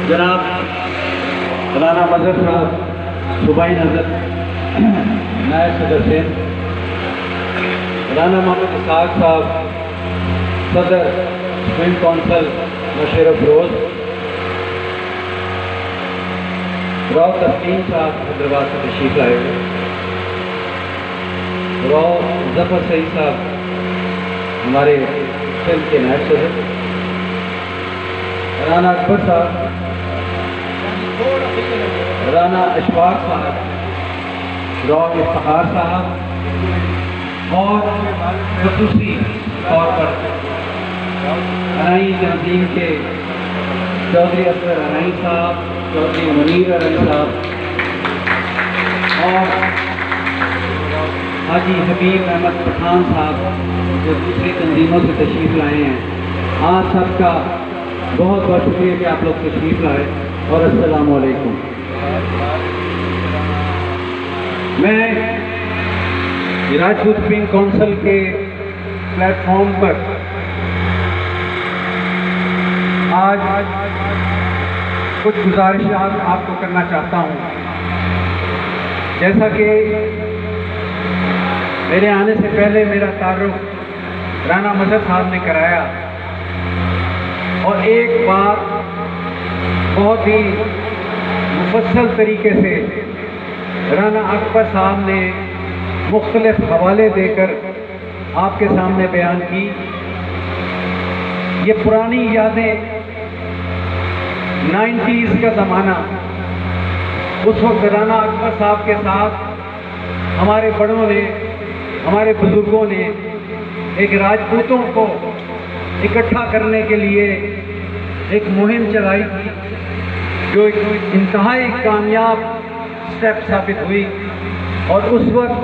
जनाब राना मजहर साहब, सूबाई नजर नायब सदर सेन, राना मोहम्मद इसाक साहब, सदर सुप्रीम कौंसल नशर फरोज, राव तस्लीम साहब हैदराबाद से तशरीफ लाए हुए, राव जफर सईद साहब हमारे सिंध के नायब सदर, राना अकबर साहब, राना अशफाक साहब, राव इफ्तिखार साहब और खसूसी तौर पर अनाई तंजीम के चौधरी असगर अनाई साहब, चौधरी मुनीर अनाई साहब और हाजी हबीब अहमद पठान साहब जो दूसरी तंजीमों से तशरीफ़ लाए हैं। आप सबका बहुत बहुत शुक्रिया कि आप लोग तशरीफ़ लाए और अस्सलाम वालेकुम। मैं राजपूत सुप्रीम काउंसिल के प्लेटफॉर्म पर आज कुछ गुजारिशात आपको करना चाहता हूँ। जैसा कि मेरे आने से पहले मेरा तारुफ राना मजहर साहब ने कराया और एक बात बहुत ही मुफस्सल तरीके से राना अकबर साहब ने मुख्तलिफ हवाले देकर आपके सामने बयान की। ये पुरानी यादें, 90s का ज़माना, उस वक्त राना अकबर साहब के साथ हमारे बड़ों ने, हमारे बुजुर्गों ने एक राजपूतों को इकट्ठा करने के लिए एक मुहिम चलाई थी जो एक इंतहाई कामयाब स्टेप साबित हुई। और उस वक्त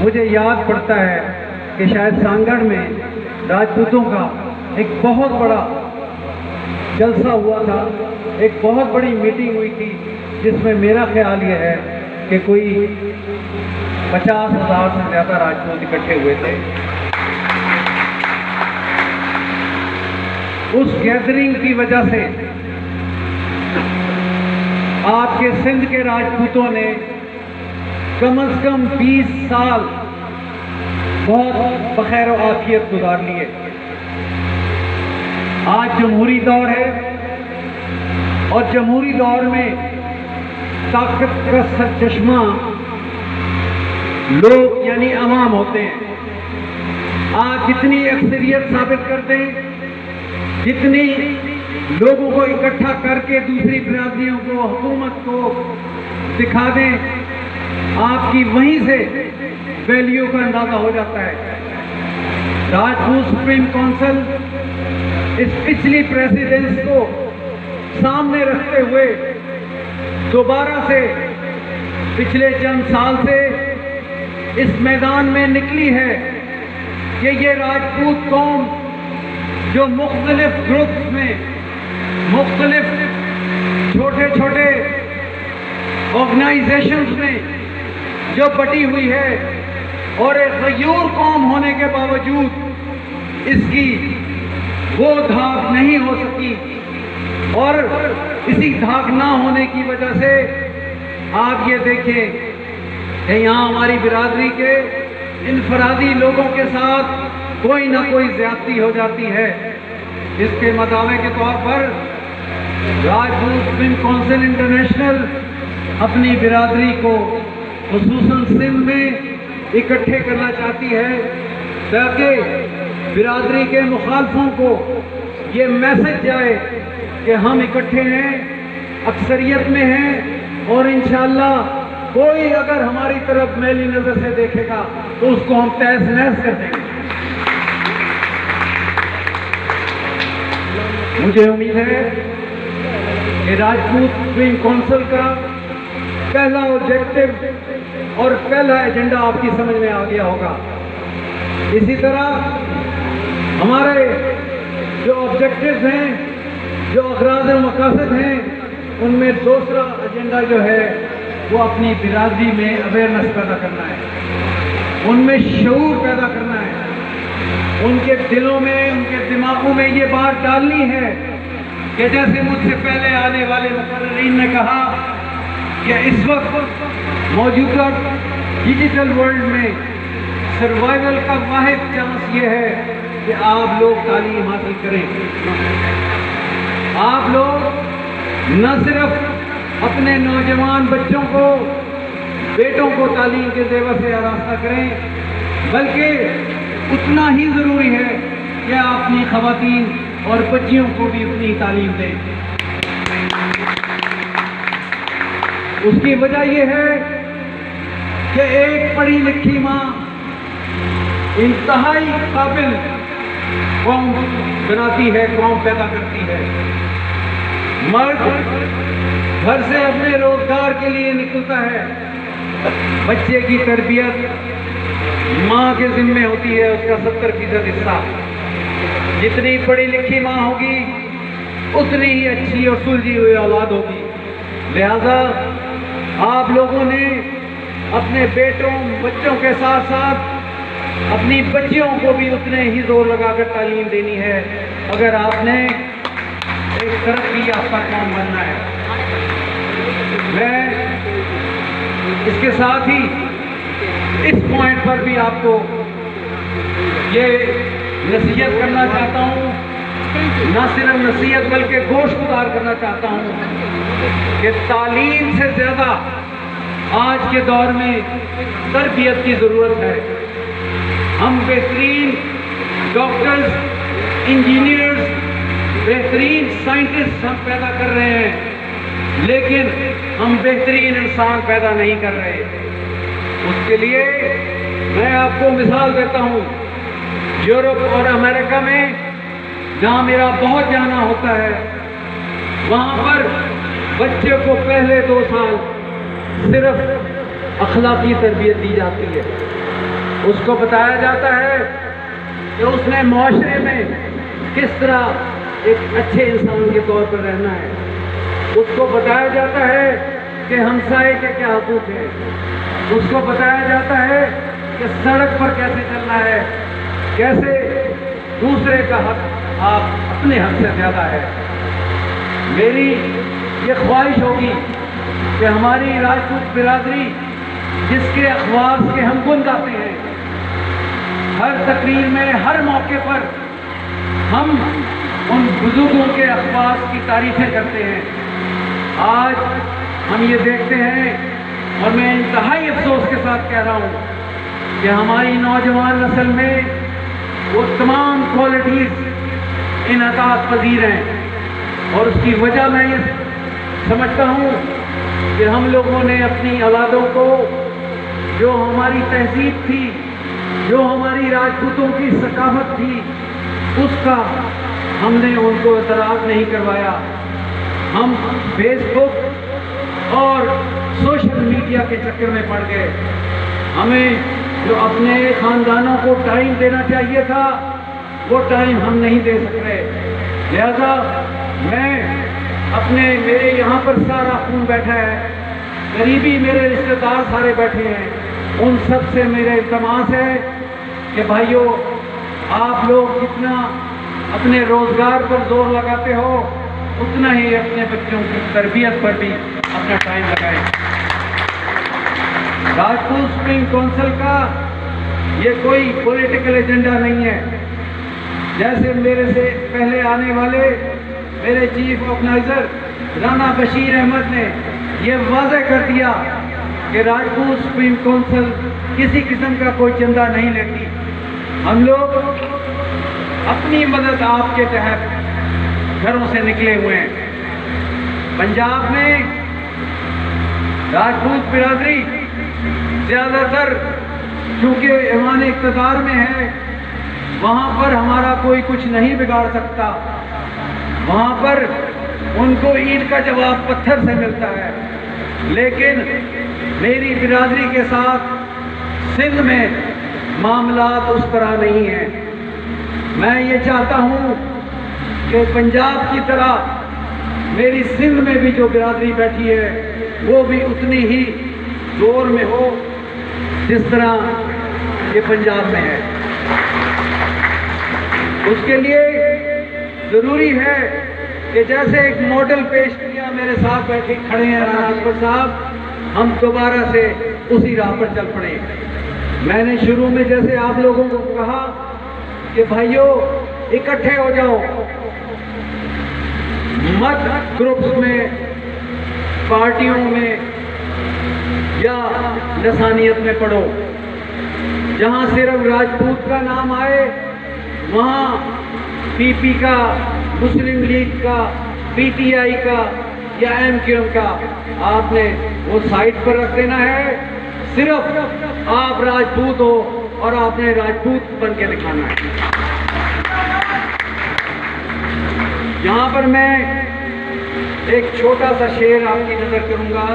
मुझे याद पड़ता है कि शायद सांगड़ में राजपूतों का एक बहुत बड़ा जलसा हुआ था, एक बहुत बड़ी मीटिंग हुई थी जिसमें मेरा ख्याल ये है कि कोई 50,000 से ज़्यादा राजपूत इकट्ठे हुए थे। उस गैदरिंग की वजह से आपके सिंध के राजपूतों ने कम से कम 20 साल बहुत बखैर और आफियत गुजार लिए। आज जमहूरी दौर है और जमहूरी दौर में ताकत का सरचश्मा लोग यानी अवाम होते हैं। आज जितनी अक्सरियत साबित कर दें, जितनी लोगों को इकट्ठा करके दूसरी बिरादरियों को, हुकूमत को दिखा दें, आपकी वहीं से वैल्यू का अंदाजा हो जाता है। राजपूत सुप्रीम काउंसिल इस पिछली प्रेसिडेंस को सामने रखते हुए दोबारा से पिछले चंद साल से इस मैदान में निकली है कि ये राजपूत कौम जो मुख्तलिफ ग्रुप्स में, मुख्तलिफ छोटे छोटे ऑर्गेनाइजेशंस में जो बटी हुई है और एक गयूर कौम होने के बावजूद इसकी वो धाक नहीं हो सकी। और इसी धाक ना होने की वजह से आप ये देखें कि यहाँ हमारी बिरादरी के इनफरादी लोगों के साथ कोई ना कोई ज्यादती हो जाती है। इसके मदावे के तौर पर राजपूत सुप्रीम काउंसिल इंटरनेशनल अपनी बिरादरी को खुसूसन सिंध में इकट्ठे करना चाहती है ताकि बिरादरी के मुखालफों को ये मैसेज जाए कि हम इकट्ठे हैं, अक्सरियत में हैं और इंशाअल्लाह कोई अगर हमारी तरफ मैली नजर से देखेगा तो उसको हम तहस नहस कर देंगे। मुझे उम्मीद है कि राजपूत सुप्रीम काउंसिल का पहला ऑब्जेक्टिव और पहला एजेंडा आपकी समझ में आ गया होगा। इसी तरह हमारे जो ऑब्जेक्टिव्स हैं, जो अगराज़ और मकासद हैं, उनमें दूसरा एजेंडा जो है वो अपनी बिरादरी में अवेयरनेस पैदा करना है, उनमें शऊर पैदा करना है, उनके दिलों में, उनके दिमागों में ये बात डालनी है कि जैसे मुझसे पहले आने वाले मुकर्रीन ने कहा कि इस वक्त मौजूदा डिजिटल वर्ल्ड में सर्वाइवल का वाहिद चांस ये है कि आप लोग तालीम हासिल करें। आप लोग न सिर्फ अपने नौजवान बच्चों को, बेटों को तालीम के ज़ेवर से आरास्ता करें, बल्कि उतना ही ज़रूरी है कि आप अपनी ख़वातीन और बच्चियों को भी उतनी तालीम दें। उसकी वजह यह है कि एक पढ़ी लिखी माँ इंतहाई काबिल कौम बनाती है, कौम पैदा करती है। मर्द घर से अपने रोजगार के लिए निकलता है, बच्चे की तरबियत माँ के जिम्मे होती है, उसका 70% हिस्सा। जितनी पढ़ी लिखी माँ होगी उतनी ही अच्छी और सुलझी हुई औलाद होगी। लिहाजा आप लोगों ने अपने बेटों बच्चों के साथ साथ अपनी बच्चियों को भी उतने ही जोर लगाकर तालीम देनी है अगर आपने एक तरक्की याफ्ता कौम बनना है। मैं इसके साथ ही इस पॉइंट पर भी आपको ये नसीहत करना चाहता हूँ, न सिर्फ नसीहत बल्कि गोशगुजार करना चाहता हूँ कि तालीम से ज़्यादा आज के दौर में तरबियत की ज़रूरत है। हम बेहतरीन डॉक्टर्स, इंजीनियर्स, बेहतरीन साइंटिस्ट हम पैदा कर रहे हैं, लेकिन हम बेहतरीन इंसान पैदा नहीं कर रहे। उसके लिए मैं आपको मिसाल देता हूँ, यूरोप और अमेरिका में जहाँ मेरा बहुत जाना होता है, वहाँ पर बच्चे को पहले 2 साल सिर्फ अखलाकी तरबियत दी जाती है। उसको बताया जाता है कि उसने माशरे में किस तरह एक अच्छे इंसान के तौर पर रहना है। उसको बताया जाता है कि हमसाये के क्या हकूक़ हैं। उसको बताया जाता है कि सड़क पर कैसे चलना है, कैसे दूसरे का हक आप अपने हक से ज़्यादा है। मेरी ये ख्वाहिश होगी कि हमारी राजपूत बिरादरी जिसके अखबार के हम गुण गाते हैं, हर तकरीर में हर मौके पर हम उन बुजुर्गों के अखबार की तारीफ़ें करते हैं। आज हम ये देखते हैं, और मैं इंतहाई अफसोस के साथ कह रहा हूँ कि हमारी नौजवान नस्ल में वो तमाम क्वालिटीज़ इनअतात पजीर हैं, और उसकी वजह मैं ये समझता हूँ कि हम लोगों ने अपनी औलादों को जो हमारी तहजीब थी, जो हमारी राजपूतों की सकाफत थी, उसका हमने उनको इतराफ़ नहीं करवाया। हम फेसबुक और सोशल मीडिया के चक्कर में पड़ गए। हमें जो अपने ख़ानदानों को टाइम देना चाहिए था, वो टाइम हम नहीं दे सक रहे। लिहाजा मैं मेरे यहाँ पर सारा खून बैठा है, करीबी मेरे रिश्तेदार सारे बैठे हैं, उन सब से मेरे इल्तमास है कि भाइयों, आप लोग जितना अपने रोज़गार पर जोर लगाते हो, उतना ही अपने बच्चों की तरबियत पर भी अपना टाइम लगाएं। राजपूत सुप्रीम काउंसिल का ये कोई पॉलिटिकल एजेंडा नहीं है। जैसे मेरे से पहले आने वाले मेरे चीफ ऑर्गेनाइजर राना बशीर अहमद ने यह वाज़ेह कर दिया कि राजपूत सुप्रीम काउंसिल किसी किस्म का कोई चंदा नहीं लेती। हम लोग अपनी मदद आपके तहत घरों से निकले हुए हैं। पंजाब में राजपूत बिरादरी ज़्यादातर चूँकि ऐवान इक़्तिदार में है, वहाँ पर हमारा कोई कुछ नहीं बिगाड़ सकता। वहाँ पर उनको ईंट का जवाब पत्थर से मिलता है। लेकिन मेरी बिरादरी के साथ सिंध में मामलात उस तरह नहीं है। मैं ये चाहता हूँ कि पंजाब की तरह मेरी सिंध में भी जो बिरादरी बैठी है, वो भी उतनी ही जोर में हो जिस तरह ये पंजाब में है। उसके लिए ज़रूरी है कि जैसे एक मॉडल पेश किया, मेरे साथ बैठे खड़े हैं राणा अकबर साहब, हम दोबारा से उसी राह पर चल पड़े। मैंने शुरू में जैसे आप लोगों को कहा कि भाइयों इकट्ठे हो जाओ, मत ग्रुप्स में, पार्टियों में या लसानियत में पढ़ो। जहां सिर्फ राजपूत का नाम आए वहां पीपी का, मुस्लिम लीग का, पीटीआई का या एमक्यूएम का आपने वो साइड पर रख देना है। सिर्फ आप राजपूत हो और आपने राजपूत बन के दिखाना है। यहां पर मैं एक छोटा सा शेर आपकी नजर करूंगा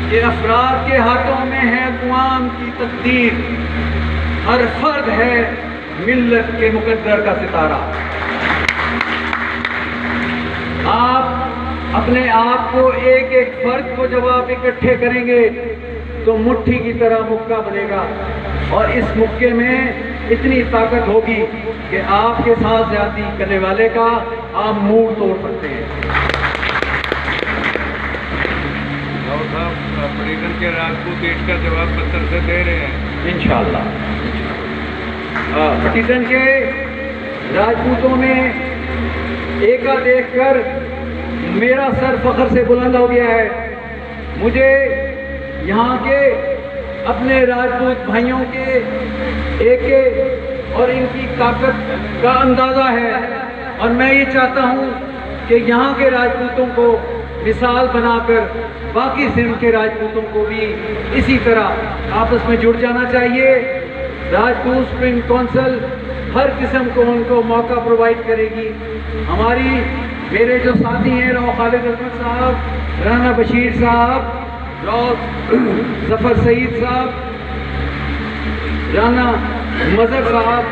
कि अफराद के हाथों में है अक़वाम की तकदीर, हर फर्द है मिल्लत के मुकद्दर का सितारा। आप अपने आप को, एक एक फर्द को जब आप इकट्ठे करेंगे तो मुट्ठी की तरह मुक्का बनेगा, और इस मुक्के में इतनी ताकत होगी कि आपके साथ ज्यादती करने वाले का आप मुंह तोड़ सकते हैं। परिजन के राजपूत देश का जवाब पत्थर से दे रहे हैं इंशाअल्लाह। परिजन के राजपूतों में एका देखकर मेरा सर फख्र से बुलंद हो गया है। मुझे यहाँ के अपने राजपूत भाइयों के एके और इनकी ताकत का अंदाज़ा है, और मैं ये चाहता हूँ कि यहाँ के राजपूतों को मिसाल बनाकर बाकी सिंध के राजपूतों को भी इसी तरह आपस में जुड़ जाना चाहिए। राजपूत स्प्रिंग काउंसिल हर किस्म को उनको मौका प्रोवाइड करेगी। हमारी मेरे जो साथी हैं राव खालिद अहमद साहब, राना बशीर साहब, राव जफर सईद साहब, राना मजहर साहब,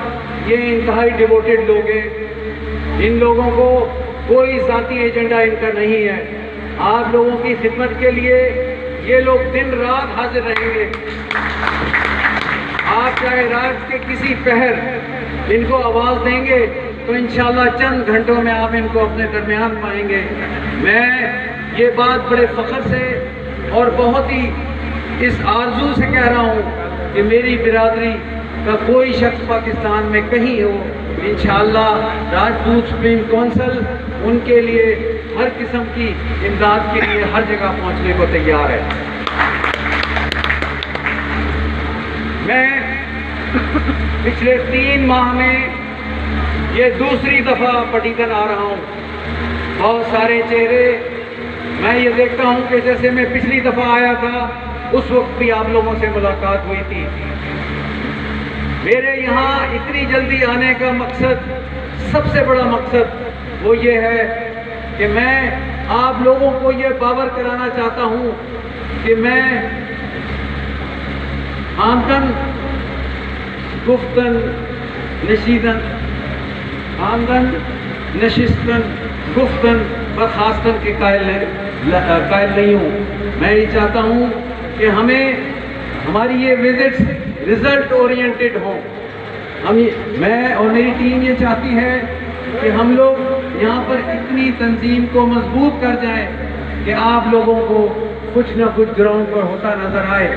ये इंतहाई डिवोटेड लोग हैं। इन लोगों को कोई ज़ाती एजेंडा इनका नहीं है। आप लोगों की खिदमत के लिए ये लोग दिन रात हाजिर रहेंगे। आप चाहे रात के किसी पहर इनको आवाज़ देंगे तो इंशाल्लाह चंद घंटों में आप इनको अपने दरमियान पाएंगे। मैं ये बात बड़े फ़ख्र से और बहुत ही इस आरजू से कह रहा हूँ कि मेरी बिरादरी का कोई शख्स पाकिस्तान में कहीं हो, इंशाअल्लाह राजपूत सुप्रीम काउंसिल उनके लिए हर किस्म की इमदाद के लिए हर जगह पहुंचने को तैयार है। मैं पिछले 3 माह में ये दूसरी दफ़ा पटीतन आ रहा हूँ। बहुत सारे चेहरे मैं ये देखता हूँ कि जैसे मैं पिछली दफ़ा आया था उस वक्त भी आप लोगों से मुलाकात हुई थी। मेरे यहाँ इतनी जल्दी आने का मकसद, सबसे बड़ा मकसद वो ये है कि मैं आप लोगों को ये बावर कराना चाहता हूँ कि मैं आमदन गुफ्तन नशीदन, आमदन नशिस्तन गुफ्तन बर्खास्तन के कायल नहीं हूँ। मैं ये चाहता हूँ कि हमें हमारी ये विजिट्स रिजल्ट ओरिएंटेड हों। मैं और मेरी टीम ये चाहती है कि हम लोग यहाँ पर इतनी तंजीम को मजबूत कर जाएं कि आप लोगों को कुछ ना कुछ ग्राउंड पर होता नजर आए।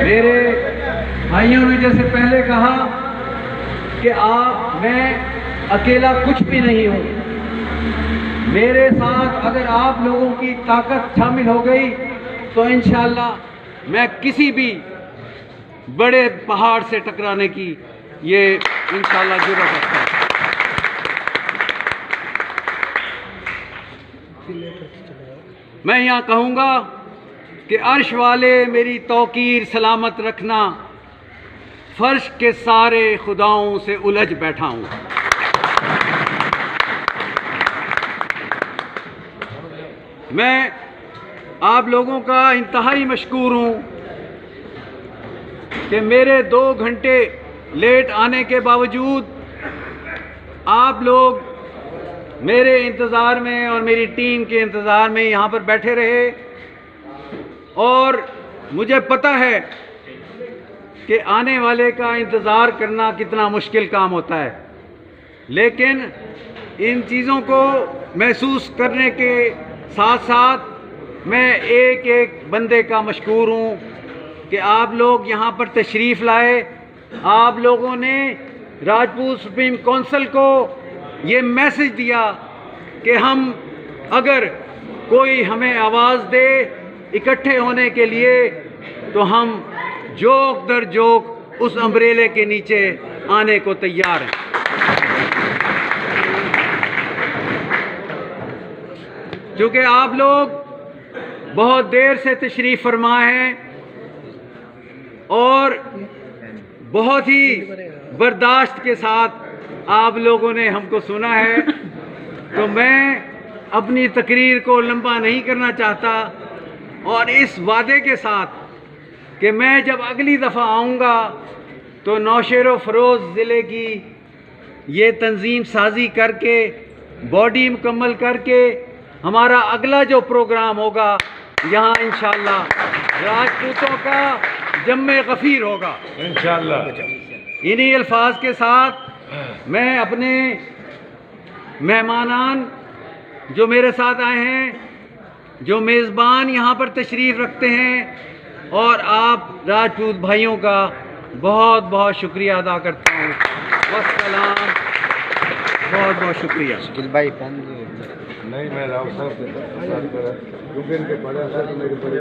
मेरे भाइयों ने जैसे पहले कहा कि मैं अकेला कुछ भी नहीं हूँ। मेरे साथ अगर आप लोगों की ताकत शामिल हो गई तो इंशाअल्लाह मैं किसी भी बड़े पहाड़ से टकराने की ये इंशाअल्लाह जुर्रत रखता है। मैं यहाँ कहूँगा कि अर्श वाले मेरी तौकीर सलामत रखना, फर्श के सारे खुदाओं से उलझ बैठा हूँ। मैं आप लोगों का इंतहाई मशकूर हूँ कि मेरे 2 घंटे लेट आने के बावजूद आप लोग मेरे इंतज़ार में और मेरी टीम के इंतज़ार में यहाँ पर बैठे रहे। और मुझे पता है कि आने वाले का इंतज़ार करना कितना मुश्किल काम होता है, लेकिन इन चीज़ों को महसूस करने के साथ साथ मैं एक एक बंदे का मशकूर हूँ कि आप लोग यहाँ पर तशरीफ़ लाए। आप लोगों ने राजपूत सुप्रीम काउंसिल को ये मैसेज दिया कि हम अगर कोई हमें आवाज़ दे इकट्ठे होने के लिए तो हम जोक दर जोक उस अम्ब्रेले के नीचे आने को तैयार हैं। क्योंकि आप लोग बहुत देर से तशरीफ़ फरमा हैं और बहुत ही बर्दाश्त के साथ आप लोगों ने हमको सुना है, तो मैं अपनी तकरीर को लंबा नहीं करना चाहता और इस वादे के साथ कि मैं जब अगली दफ़ा आऊँगा तो नौशेरो फ़रोज़ ज़िले की ये तंजीम साजी करके बॉडी मुकम्मल करके हमारा अगला जो प्रोग्राम होगा यहाँ इंशाअल्लाह राजपूतों का जम्मे गफ़ीर होगा इंशाअल्लाह। इन्हीं अल्फाज के साथ मैं अपने मेहमानान जो मेरे साथ आए हैं, जो मेज़बान यहाँ पर तशरीफ़ रखते हैं, और आप राजपूत भाइयों का बहुत बहुत शुक्रिया अदा करता हूँ। वस्सलाम, बहुत बहुत शुक्रिया। शकील भाई नहीं, मैं राव साहब से